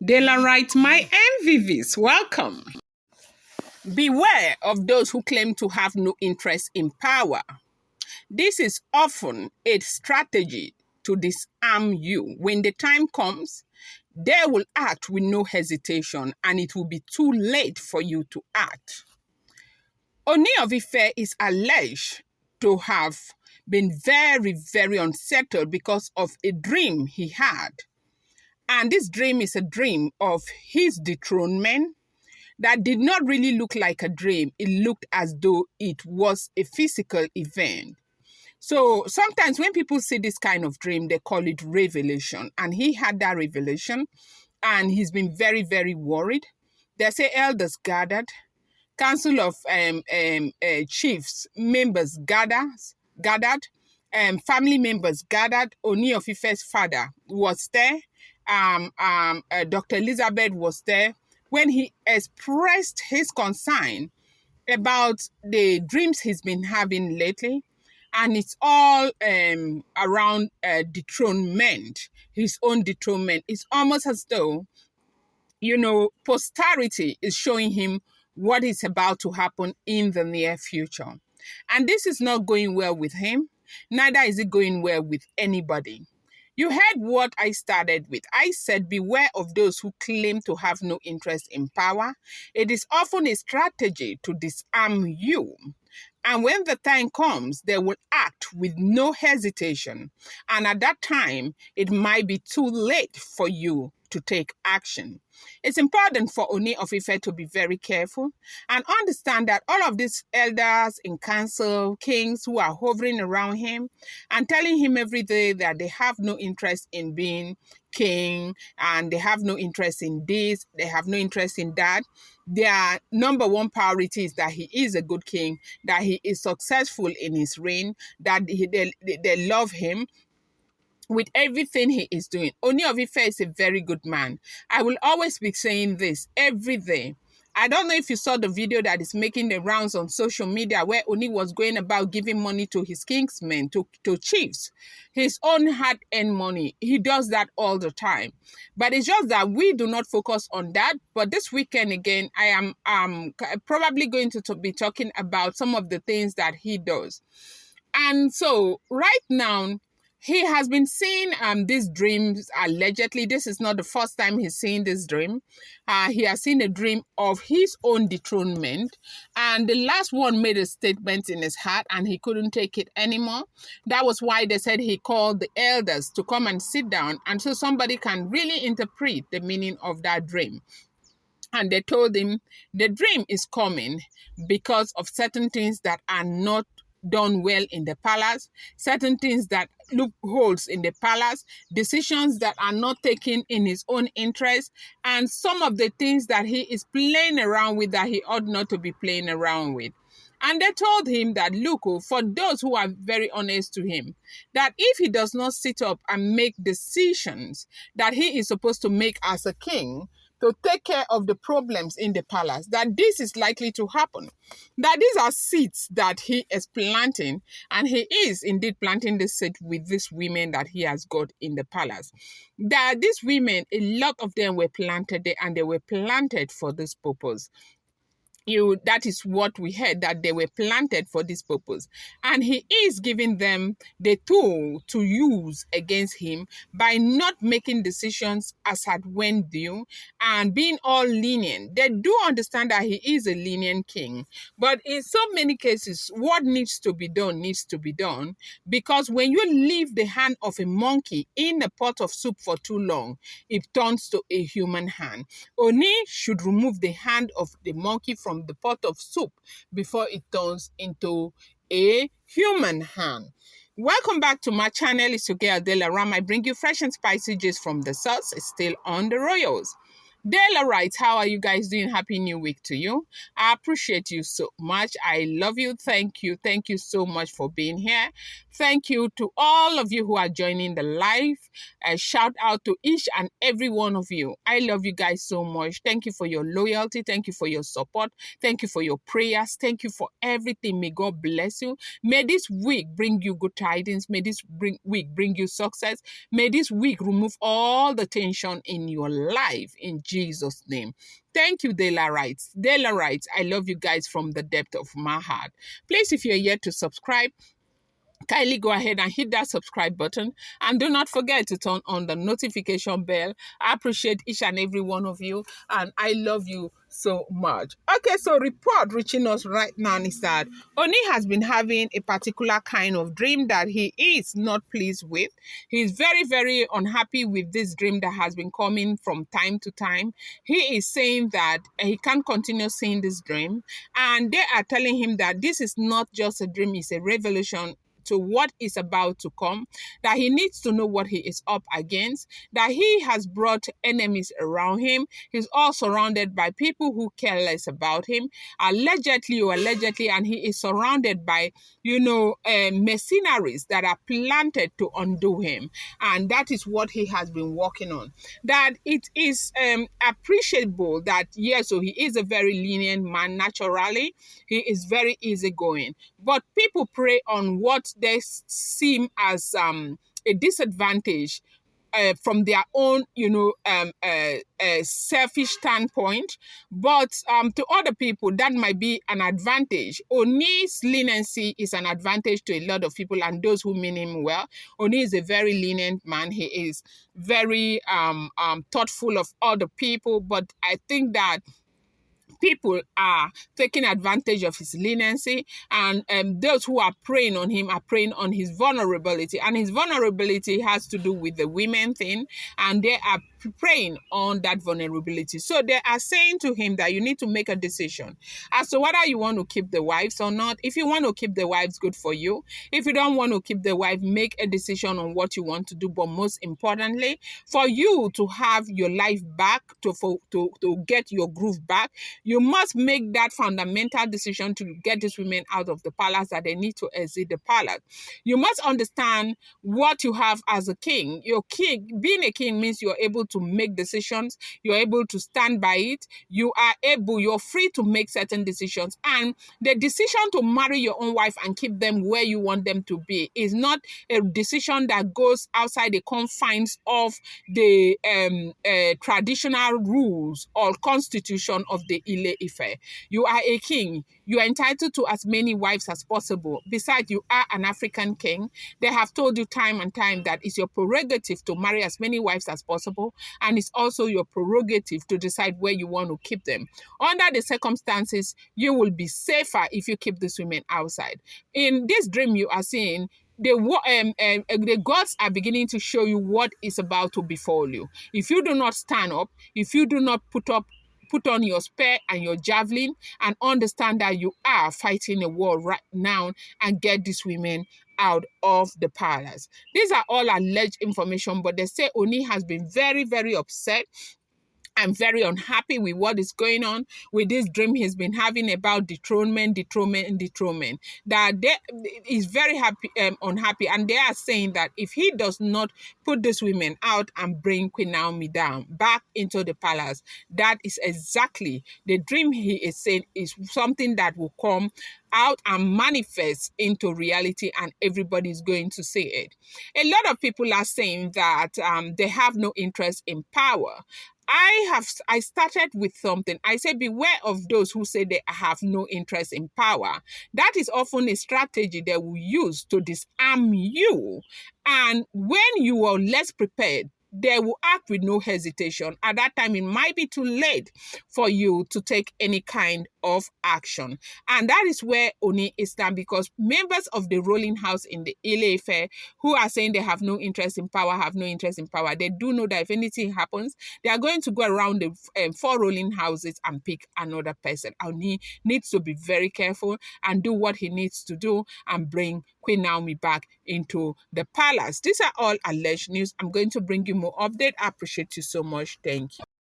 Daylight, my MVVs, welcome. Beware of those who claim to have no interest in power. This is often a strategy to disarm you. When the time comes, they will act with no hesitation and it will be too late for you to act. Ooni of Ife is alleged to have been very, very unsettled because of a dream he had. And this dream is a dream of his dethronement that did not really look like a dream. It looked as though it was a physical event. So sometimes when people see this kind of dream, they call it revelation. And he had that revelation and he's been very, very worried. They say elders gathered, council of chiefs, members gathered, family members gathered. Ooni of Ife's father was there. Dr. Elizabeth was there when he expressed his concern about the dreams he's been having lately. And it's all around dethronement, his own dethronement. It's almost as though, posterity is showing him what is about to happen in the near future. And this is not going well with him. Neither is it going well with anybody. You heard what I started with. I said, beware of those who claim to have no interest in power. It is often a strategy to disarm you. And when the time comes, they will act with no hesitation. And at that time, it might be too late for you to take action. It's important for Ooni of Ife to be very careful and understand that all of these elders in council, kings who are hovering around him and telling him every day that they have no interest in being king and they have no interest in this, they have no interest in that. Their number one priority is that he is a good king, that he is successful in his reign, that they love him with everything he is doing. Ooni of Ife is a very good man. I will always be saying this every day. I don't know if you saw the video that is making the rounds on social media where Ooni was going about giving money to his kingsmen, to chiefs. His own hard-earned money. He does that all the time. But it's just that we do not focus on that. But this weekend again, I am probably going to be talking about some of the things that he does. And so right now, he has been seeing these dreams allegedly. This is not the first time he's seen this dream. He has seen a dream of his own dethronement. And the last one made a statement in his heart and he couldn't take it anymore. That was why they said he called the elders to come and sit down and so somebody can really interpret the meaning of that dream. And they told him the dream is coming because of certain things that are not done well in the palace, certain things that loopholes in the palace, decisions that are not taken in his own interest, and some of the things that he is playing around with that he ought not to be playing around with. And they told him that, look, for those who are very honest to him, that if he does not sit up and make decisions that he is supposed to make as a king, to take care of the problems in the palace, that this is likely to happen. That these are seeds that he is planting, and he is indeed planting the seed with these women that he has got in the palace. That these women, a lot of them were planted there, and they were planted for this purpose. That is what we heard, that they were planted for this purpose. And he is giving them the tool to use against him by not making decisions as at when due and being all lenient. They do understand that he is a lenient king. But in so many cases, what needs to be done, because when you leave the hand of a monkey in a pot of soup for too long, it turns to a human hand. Ooni should remove the hand of the monkey from the pot of soup before it turns into a human hand. Welcome back to my channel. It's your girl Dethrōned. I bring you fresh and spicy gist from the source. It's still on the royals. Dethrōned, how are you guys doing? Happy New Week to you. I appreciate you so much. I love you. Thank you. Thank you so much for being here. Thank you to all of you who are joining the live. A shout out to each and every one of you. I love you guys so much. Thank you for your loyalty. Thank you for your support. Thank you for your prayers. Thank you for everything. May God bless you. May this week bring you good tidings. May this week bring you success. May this week remove all the tension in your life in Jesus' name. Thank you, Delarites. Delarites, I love you guys from the depth of my heart. Please, if you're yet to subscribe, kindly go ahead and hit that subscribe button, and do not forget to turn on the notification bell. I appreciate each and every one of you, and I love you so much. Okay, so report reaching us right now is that Oni has been having a particular kind of dream that he is not pleased with. He is very, very unhappy with this dream that has been coming from time to time. He is saying that he can't continue seeing this dream, and they are telling him that this is not just a dream, it's a revelation to what is about to come, that he needs to know what he is up against, that he has brought enemies around him. He's all surrounded by people who care less about him, allegedly, and he is surrounded by, mercenaries that are planted to undo him. And that is what he has been working on. That it is appreciable that, yes, so he is a very lenient man naturally. He is very easygoing. But people prey on what they seem as a disadvantage from their own, selfish standpoint. But to other people, that might be an advantage. Oni's leniency is an advantage to a lot of people and those who mean him well. Oni is a very lenient man. He is very thoughtful of other people. But I think that people are taking advantage of his leniency, and those who are preying on him are preying on his vulnerability, and his vulnerability has to do with the women thing, and they are preying on that vulnerability. So they are saying to him that you need to make a decision as to whether you want to keep the wives or not. If you want to keep the wives, good for you. If you don't want to keep the wife, make a decision on what you want to do. But most importantly, for you to have your life back, to get your groove back, you must make that fundamental decision to get these women out of the palace, that they need to exit the palace. You must understand what you have as a king. Your king, being a king means you're able to make decisions, you're able to stand by it, you're free to make certain decisions. And the decision to marry your own wife and keep them where you want them to be is not a decision that goes outside the confines of the traditional rules or constitution of the Ile Ife. You are a king. You are entitled to as many wives as possible. Besides, you are an African king. They have told you time and time that it's your prerogative to marry as many wives as possible, and it's also your prerogative to decide where you want to keep them. Under the circumstances, you will be safer if you keep these women outside. In this dream you are seeing, the gods are beginning to show you what is about to befall you. If you do not stand up, if you do not put on your spear and your javelin and understand that you are fighting a war right now and get these women out of the palace. These are all alleged information, but they say Oni has been very, very upset. I'm very unhappy with what is going on with this dream he's been having about dethronement. That he's very unhappy, and they are saying that if he does not put these women out and bring Queen Naomi down back into the palace, that is exactly the dream he is saying is something that will come out and manifest into reality, and everybody's going to see it. A lot of people are saying that they have no interest in power. I started with something. I said, beware of those who say they have no interest in power. That is often a strategy they will use to disarm you. And when you are less prepared, they will act with no hesitation. At that time, it might be too late for you to take any kind of action. And that is where Oni is stand, because members of the ruling house in the Ile Ife who are saying they have no interest in power, they do know that if anything happens, they are going to go around the 4 ruling houses and pick another person. Oni needs to be very careful and do what he needs to do and bring Queen Naomi back into the palace. These are all alleged news. I'm going to bring you more update. I appreciate you so much. Thank you.